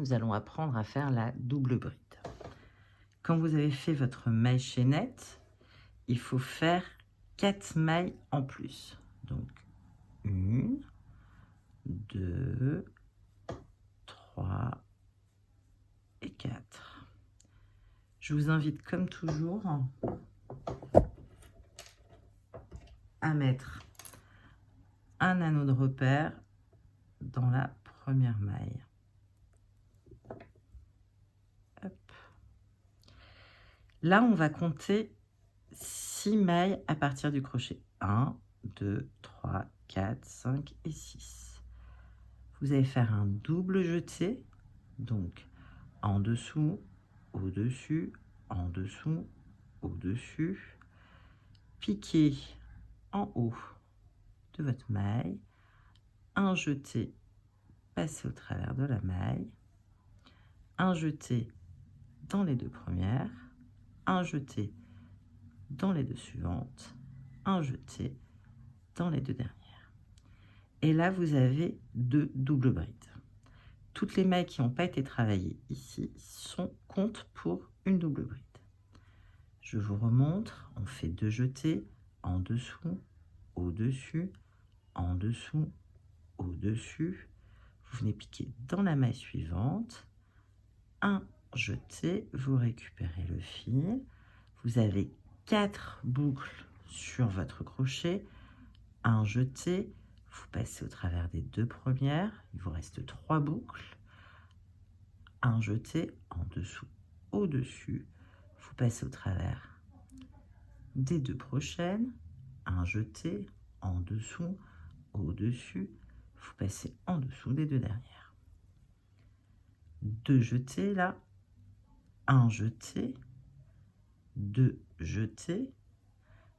nous allons apprendre à faire la double bride. Quand vous avez fait votre maille chaînette, il faut faire 4 mailles en plus. Donc 1, 2, 3 et 4. Je vous invite comme toujours à mettre un anneau de repère dans la première maille. Hop. Là, on va compter 6 mailles à partir du crochet. 1, 2, 3, 4, 5 et 6. Vous allez faire un double jeté, donc en dessous, au-dessus, en dessous, au-dessus, piquer en haut de votre maille, un jeté, passer au travers de la maille, un jeté dans les deux premières, un jeté dans les deux suivantes, un jeté dans les deux dernières. Et là, vous avez 2 doubles brides. Toutes les mailles qui n'ont pas été travaillées ici comptent pour une double bride. Je vous remontre, on fait 2 jetés en dessous, au-dessus, en dessous, au-dessus. Vous venez piquer dans la maille suivante, un jeté, vous récupérez le fil. Vous avez 4 boucles sur votre crochet, un jeté, vous passez au travers des deux premières, il vous reste 3 boucles, un jeté en dessous, au-dessus, vous passez au travers des deux prochaines, un jeté en dessous, au-dessus, vous passez en dessous des deux dernières. 2 jetés là, un jeté, 2 jetés,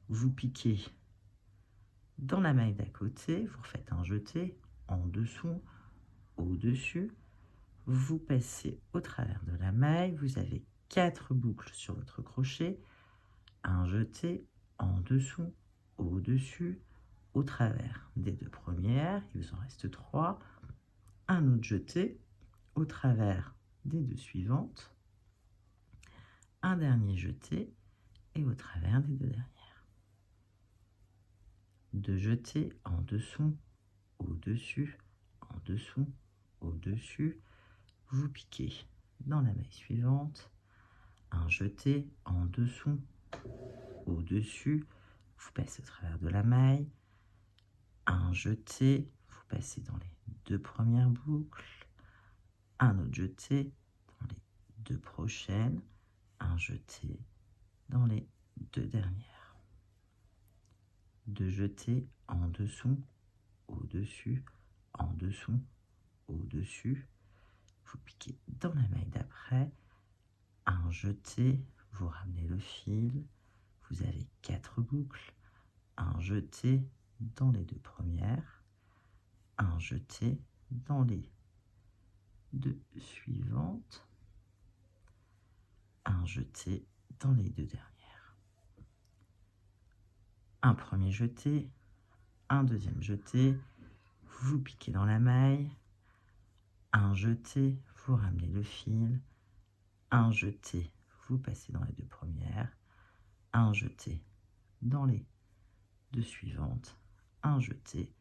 vous piquez dans la maille d'à côté, vous faites un jeté en dessous, au-dessus, vous passez au travers de la maille, vous avez 4 boucles sur votre crochet, un jeté en dessous, au-dessus, au travers des deux premières, il vous en reste 3, un autre jeté au travers des deux suivantes, un dernier jeté et au travers des deux dernières. 2 jetés en dessous, au-dessus, en dessous, au-dessus, vous piquez dans la maille suivante, un jeté en dessous, au-dessus, vous passez au travers de la maille, un jeté, vous passez dans les deux premières boucles, un autre jeté dans les deux prochaines, un jeté dans les deux dernières. 2 jetés en dessous, au-dessus, en dessous, au-dessus, vous piquez dans la maille d'après, un jeté, vous ramenez le fil, vous avez 4 boucles, un jeté dans les deux premières, un jeté dans les deux suivantes, un jeté dans les deux dernières. Un premier jeté, un deuxième jeté, vous piquez dans la maille, un jeté, vous ramenez le fil, un jeté, vous passez dans les deux premières, un jeté dans les deux suivantes, un jeté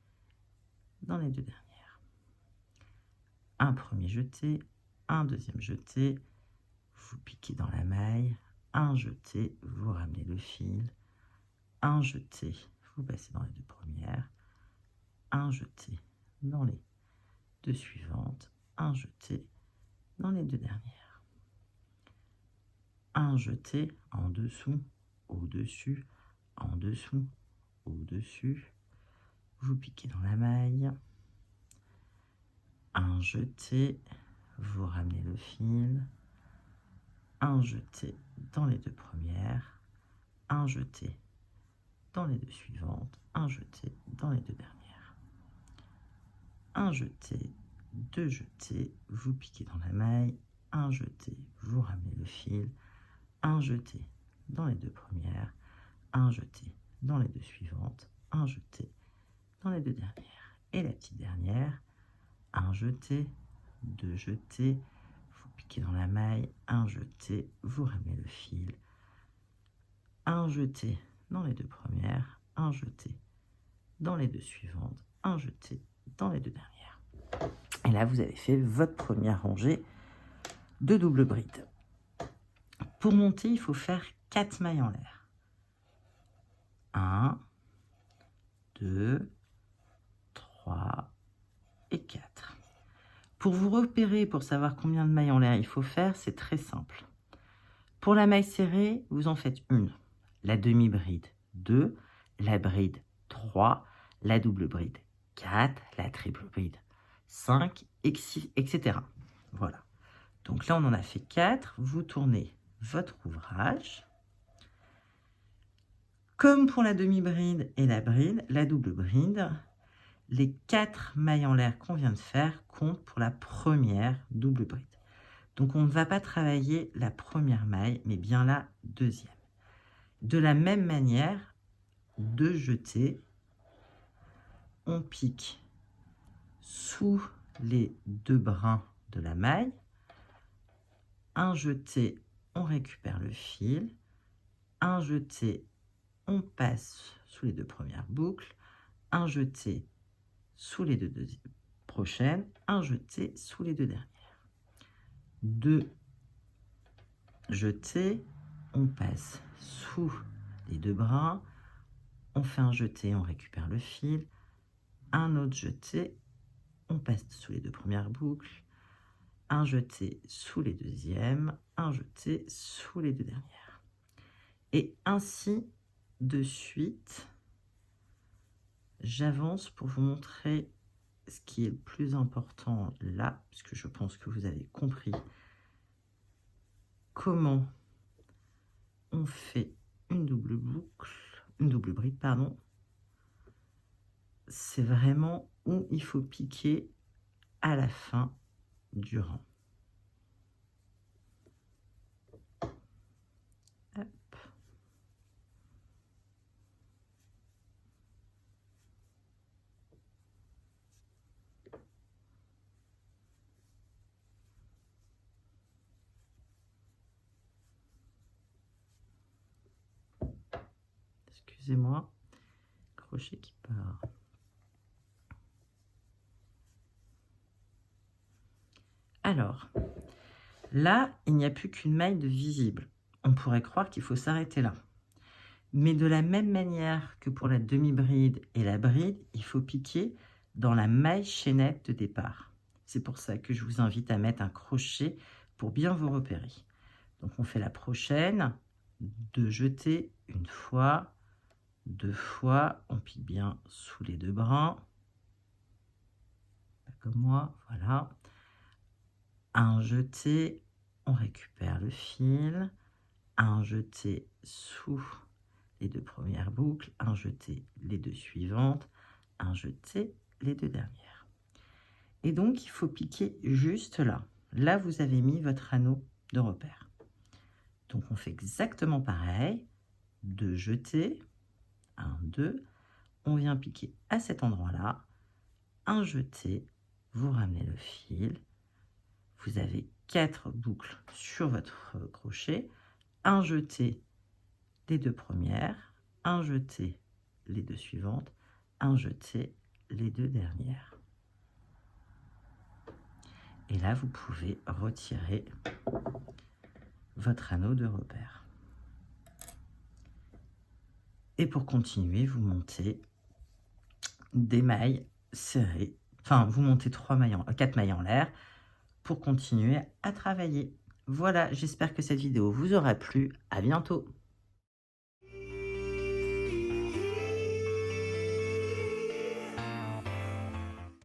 dans les deux dernières. Un premier jeté, un deuxième jeté, vous piquez dans la maille, un jeté, vous ramenez le fil, un jeté, vous passez dans les deux premières, un jeté dans les deux suivantes, un jeté dans les deux dernières. Un jeté en dessous, au-dessus, en dessous, au-dessus, vous piquez dans la maille, un jeté, vous ramenez le fil, un jeté dans les deux premières, un jeté dans les deux suivantes, un jeté dans les deux dernières. Un jeté, 2 jetés, vous piquez dans la maille, un jeté, vous ramenez le fil, un jeté dans les deux premières, un jeté dans les deux suivantes, un jeté dans les deux dernières. Et la petite dernière, un jeté, 2 jetés, piquez dans la maille, un jeté, vous ramenez le fil, un jeté dans les 2 premières, un jeté dans les 2 suivantes, un jeté dans les 2 dernières. Et là, vous avez fait votre première rangée de double bride. Pour monter, il faut faire 4 mailles en l'air. 1, 2, 3 et 4. Pour vous repérer, pour savoir combien de mailles en l'air il faut faire, c'est très simple. Pour la maille serrée, vous en faites une. La demi-bride, 2. La bride, 3. La double bride, 4. La triple bride, 5, etc. Voilà. Donc là, on en a fait 4. Vous tournez votre ouvrage. Comme pour la demi-bride et la bride, la double bride, les 4 mailles en l'air qu'on vient de faire comptent pour la première double bride. Donc on ne va pas travailler la première maille, mais bien la deuxième. De la même manière, 2 jetés, on pique sous les 2 brins de la maille. Un jeté, on récupère le fil. Un jeté, on passe sous les 2 premières boucles. Un jeté sous les 2 prochaines. Un jeté sous les 2 dernières. 2 jetés, on passe sous les 2 brins. On fait un jeté, on récupère le fil. Un autre jeté, on passe sous les 2 premières boucles. Un jeté sous les deuxièmes, un jeté sous les 2 dernières. Et ainsi de suite, j'avance pour vous montrer ce qui est le plus important là, puisque je pense que vous avez compris comment on fait une double boucle, une double bride, pardon. C'est vraiment où il faut piquer à la fin du rang. Hop. Excusez-moi, crochet qui part. Alors, là, il n'y a plus qu'une maille de visible. On pourrait croire qu'il faut s'arrêter là. Mais de la même manière que pour la demi-bride et la bride, il faut piquer dans la maille chaînette de départ. C'est pour ça que je vous invite à mettre un crochet pour bien vous repérer. Donc on fait la prochaine, 2 jetés, une fois, 2 fois, on pique bien sous les 2 brins. Pas comme moi, voilà. Un jeté, on récupère le fil, un jeté sous les 2 premières boucles, un jeté les 2 suivantes, un jeté les 2 dernières. Et donc il faut piquer juste là. Là, vous avez mis votre anneau de repère. Donc on fait exactement pareil, 2 jetés, 1, 2, on vient piquer à cet endroit-là, un jeté, vous ramenez le fil. Vous avez 4 boucles sur votre crochet, un jeté les 2 premières, un jeté les 2 suivantes, un jeté les 2 dernières. Et là, vous pouvez retirer votre anneau de repère. Et pour continuer, vous montez des mailles serrées, enfin, vous montez 4 mailles en l'air, pour continuer à travailler. Voilà, j'espère que cette vidéo vous aura plu. À bientôt.